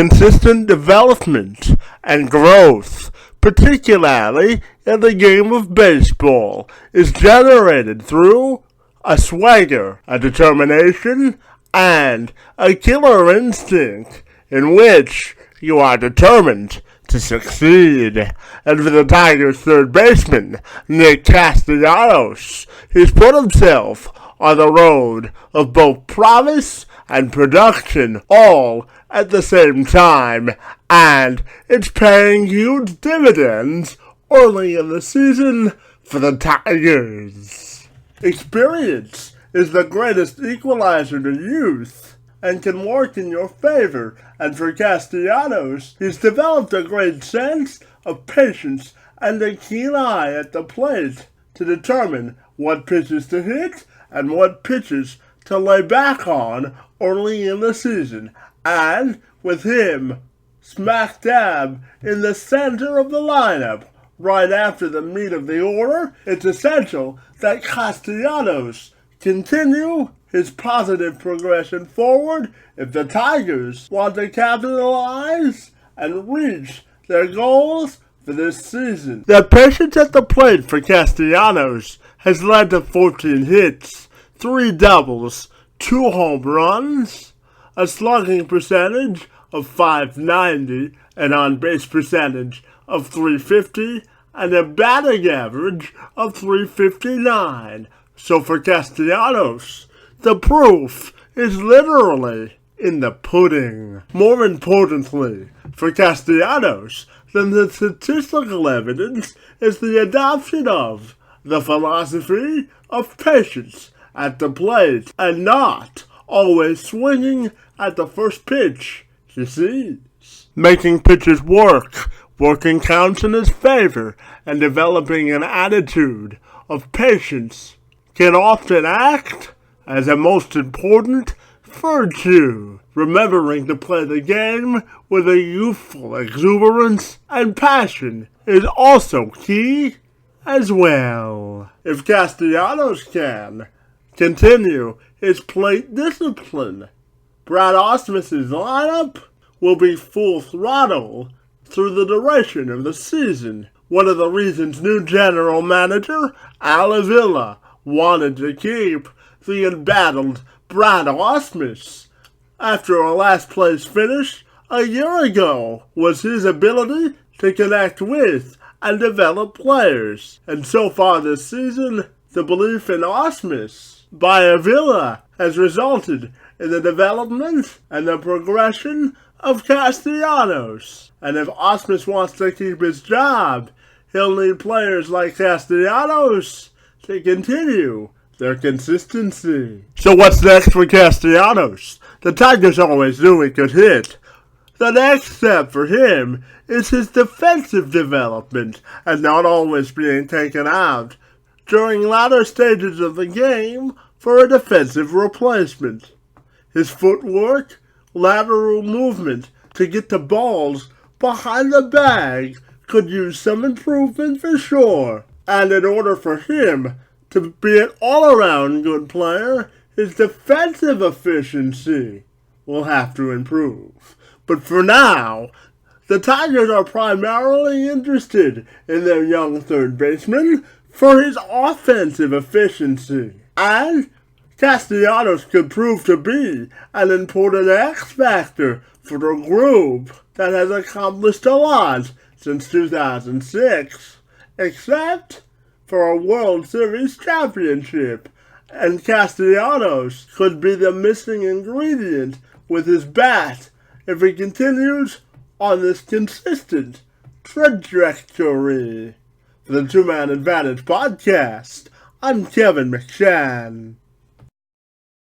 consistent development and growth, particularly in the game of baseball, is generated through a swagger, a determination, and a killer instinct in which you are determined to succeed. And for the Tigers' third baseman, Nick Castellanos, he's put himself on the road of both promise and production all at the same time, and it's paying huge dividends early in the season for the Tigers. Experience is the greatest equalizer to youth and can work in your favor, and for Castellanos, he's developed a great sense of patience and a keen eye at the plate to determine what pitches to hit and what pitches to lay back on early in the season. And with him smack dab in the center of the lineup, right after the meat of the order, it's essential that Castellanos continue his positive progression forward if the Tigers want to capitalize and reach their goals for this season. The patience at the plate for Castellanos has led to 14 hits, 3 doubles, 2 home runs, a slugging percentage of .590, an on-base percentage of .350, and a batting average of .359. So for Castellanos, the proof is literally in the pudding. More importantly, for Castellanos than the statistical evidence is the adoption of the philosophy of patience at the plate and not always swinging at the first pitch he sees. Making pitches work, working counts in his favor, and developing an attitude of patience can often act as a most important virtue. Remembering to play the game with a youthful exuberance and passion is also key as well. If Castellanos can continue his plate discipline, Brad Ausmus's lineup will be full throttle through the duration of the season. One of the reasons new general manager Al Avila wanted to keep the embattled Brad Ausmus after a last-place finish a year ago was his ability to connect with and develop players. And so far this season, the belief in Ausmus by Avila has resulted in the development and the progression of Castellanos. And if Ausmus wants to keep his job, he'll need players like Castellanos to continue their consistency. So what's next for Castellanos? The Tigers always knew he could hit. The next step for him is his defensive development and not always being taken out during latter stages of the game for a defensive replacement. His footwork, lateral movement to get the balls behind the bag could use some improvement for sure. And in order for him to be an all-around good player, his defensive efficiency will have to improve. But for now, the Tigers are primarily interested in their young third baseman for his offensive efficiency. And Castellanos could prove to be an important X-factor for the group that has accomplished a lot since 2006, except for a World Series championship, and Castellanos could be the missing ingredient with his bat if he continues on this consistent trajectory. For the Two-Man Advantage Podcast, I'm Kevin McShan.